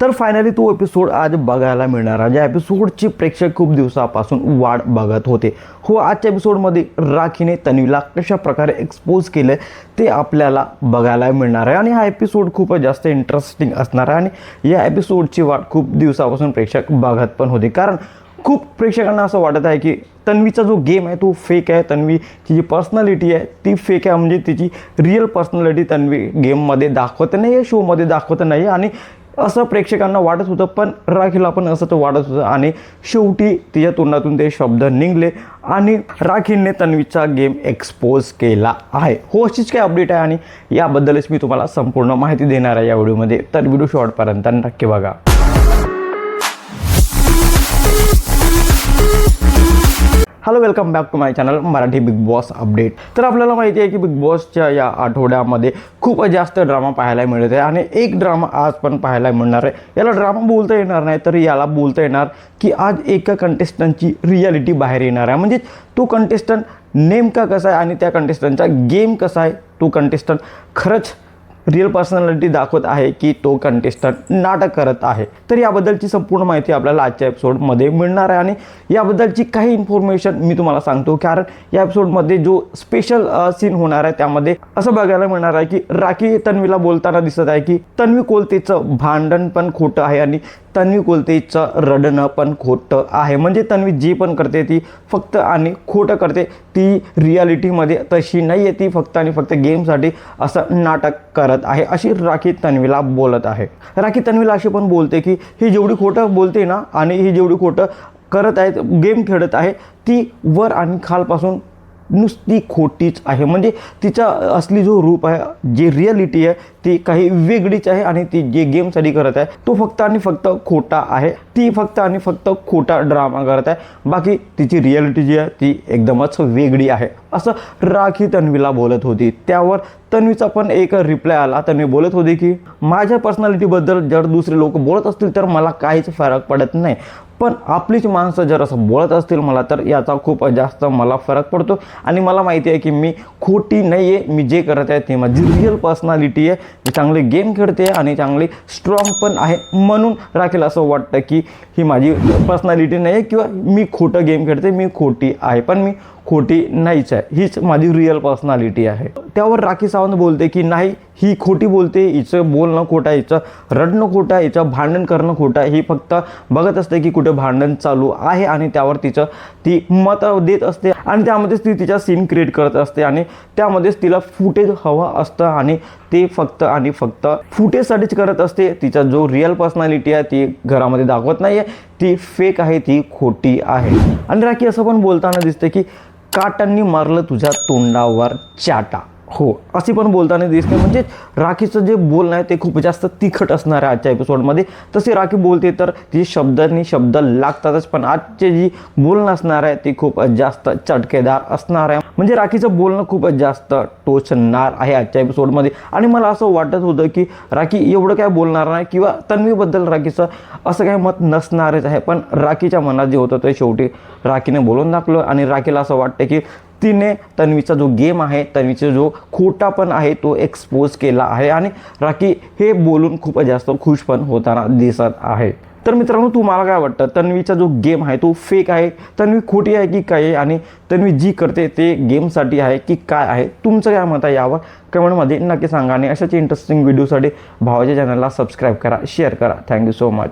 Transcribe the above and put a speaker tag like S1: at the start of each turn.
S1: तर फायनली तो एपिसोड आज बघायला मिळणार आहे. ज्या एपिसोडची प्रेक्षक खूप दिवसापासून वाट बघत होते. हो, आजच्या एपिसोडमध्ये राखीने तन्वीला कशा प्रकारे एक्सपोज केलं ते आपल्याला बघायला मिळणार आहे आणि हा एपिसोड खूप जास्त इंटरेस्टिंग असणार आहे आणि या एपिसोडची वाट खूप दिवसापासून प्रेक्षक बघत पण होते. कारण खूप प्रेक्षकांना असं वाटत आहे की तन्वीचा जो गेम आहे तो फेक आहे. तन्वीची जी पर्सनॅलिटी आहे ती फेक आहे. म्हणजे तिची रिअल पर्सनॅलिटी तन्वी गेममध्ये दाखवत नाही आहे, शोमध्ये दाखवत नाही आणि असं प्रेक्षकांना वाटत होतं. पण राखीला पण असं तर वाटत होतं आणि शेवटी तिच्या तोंडातून ते शब्द निघले आणि राखीने तन्वीचा गेम एक्सपोज केला आहे. हो, अशीच काय अपडेट आहे आणि याबद्दलच मी तुम्हाला संपूर्ण माहिती देणार आहे या व्हिडिओमध्ये. तर व्हिडिओ शॉर्टपर्यंत नक्की बघा. Hello, welcome back to my channel Marathi Bigg Boss update. तर आपल्याला माहिती आहे की बिग बॉसच्या या आठवड्यामध्ये खूप जास्त ड्रामा पाहायला मिळत आहे आणि एक ड्रामा आज पण पाहायला मिळणार आहे. याला ड्रामा बोलता येणार नाही, तर याला बोलता येणार की आज एका कंटेस्टंटची रियालिटी बाहेर येणार आहे. म्हणजे तो कंटेस्टंट नेमका कसा आहे आणि त्या कंटेस्टंटचा गेम कसा आहे. तो कंटेस्टंट खरंच रिअल पर्सनॅलिटी दाखवत आहे की तो कंटेस्टंट नाटक करत आहे. तर याबद्दलची संपूर्ण माहिती आपल्याला आजच्या एपिसोडमध्ये मिळणार आहे आणि याबद्दलची काही इन्फॉर्मेशन मी तुम्हाला सांगतो. कारण या एपिसोडमध्ये जो स्पेशल सीन होणार आहे त्यामध्ये असं बघायला मिळणार आहे की राखी तन्वीला बोलताना दिसत आहे की तन्वी कोलतेचं भांडण पण खोटं आहे आणि तन्वी कोलतेचं रडणं पण खोटं आहे. म्हणजे तन्वी जी पण करते ती फक्त आणि खोटं करते. ती रियालिटीमध्ये तशी नाही आहे. ती फक्त आणि फक्त गेमसाठी असं नाटक करत आहे अशी राखी तन्वीला बोलत आहे. राखी तन्वीला अशी पण बोलते की ही जेवढी खोटं बोलते ना आणि ही जेवढी खोटं करत आहे, गेम खेळत आहे, ती वर आणि खालपासून नुसती खोटीच आहे. म्हणजे तिचा असली जो रूप आहे, जी रियालिटी आहे ती काही वेगळीच आहे आणि ती जे गेमसाठी करत आहे तो फक्त आणि फक्त खोटा आहे. ती फक्त आणि फक्त खोटा ड्रामा करत आहे. बाकी तिची रियालिटी जी आहे ती एकदमच वेगळी आहे असं राखी तन्वीला बोलत होती. त्यावर तन्वीचा पण एक रिप्लाय आला. तन्वी बोलत होती की माझ्या पर्सनॅलिटीबद्दल जर दुसरे लोक बोलत असतील तर मला काहीच फरक पडत नाही, पण आपलीच माणसं जर असं बोलत असतील मला तर याचा खूप जास्त मला फरक पडतो आणि मला माहिती आहे की मी खोटी नाही आहे. मी जे करत आहे ते माझी रिअल पर्सनॅलिटी आहे. मी चांगले गेम खेळते आणि चांगली स्ट्रॉंग पण आहे. म्हणून राखीला असं वाटतं की ही माझी पर्सनॅलिटी नाही आहे किंवा मी खोटं गेम खेळते, मी खोटी आहे, पण मी खोटी नाहीच आहे. हीच माझी रिअल पर्सनॅलिटी आहे. त्यावर राखी सावंत बोलते की नाही, ही खोटी बोलते, हिचं बोलणं खोटं आहे, हिचं रडणं खोटं आहे, हिचं भांडण करणं खोटं आहे. ही फक्त बघत असते की कुठे भांडण चालू आहे आणि त्यावर ती मत देत असते आणि त्यामध्येच ती तिचा सीन क्रिएट करत असते आणि त्यामध्येच तिला फुटेज हवं असतं आणि ते फक्त आणि फक्त फुटेजसाठीच करत असते. तिचा जो रिअल पर्सनॅलिटी आहे ती घरामध्ये दाखवत नाही आहे, ती फेक आहे, ती खोटी आहे. आणि राखी असं पण बोलताना दिसते की काटांनी मारलं तुझ्या तोंडावर चाटा. हो, अशी पण बोलताना दिसते. म्हणजे राखीचं जे बोलणं आहे ते खूप जास्त तिखट असणार आहे आजच्या एपिसोडमध्ये. तशी राखी बोलते तर ती शब्दांनी शब्द लागतातच, पण आजचे जी बोलणं असणार आहे ती खूप जास्त चटकेदार असणार आहे. म्हणजे राखीचं बोलणं खूप जास्त टोचणार आहे आजच्या एपिसोडमध्ये. आणि मला असं वाटत होतं की राखी एवढं काय बोलणार नाही किंवा तन्वीबद्दल राखीचं असं काय मत नसणारच आहे, पण राखीच्या मनात जे होतं ते शेवटी राखीने बोलून दाखवलं आणि राखीला असं वाटतं की तिने तन्वीचा जो गेम आहे, तन्वीचा जो खोटा पण आहे तो एक्सपोज केला आहे आणि राखी हे बोलून खूप जास्त खुश पण होताना दिसत आहे. तर मित्रांनो, तुम्हाला काय वाटतं? तन्वीचा जो गेम आहे तो फेक आहे, तन्वी खोटी आहे की काय आहे आणि तन्वी जी करते ते गेमसाठी आहे की काय आहे? तुमचं काय मत आहे यावर कमेंटमध्ये नक्की सांगा आणि अशाच इंटरेस्टिंग व्हिडिओसाठी भावाच्या चॅनलला सबस्क्राईब करा, शेअर करा. Thank you so much.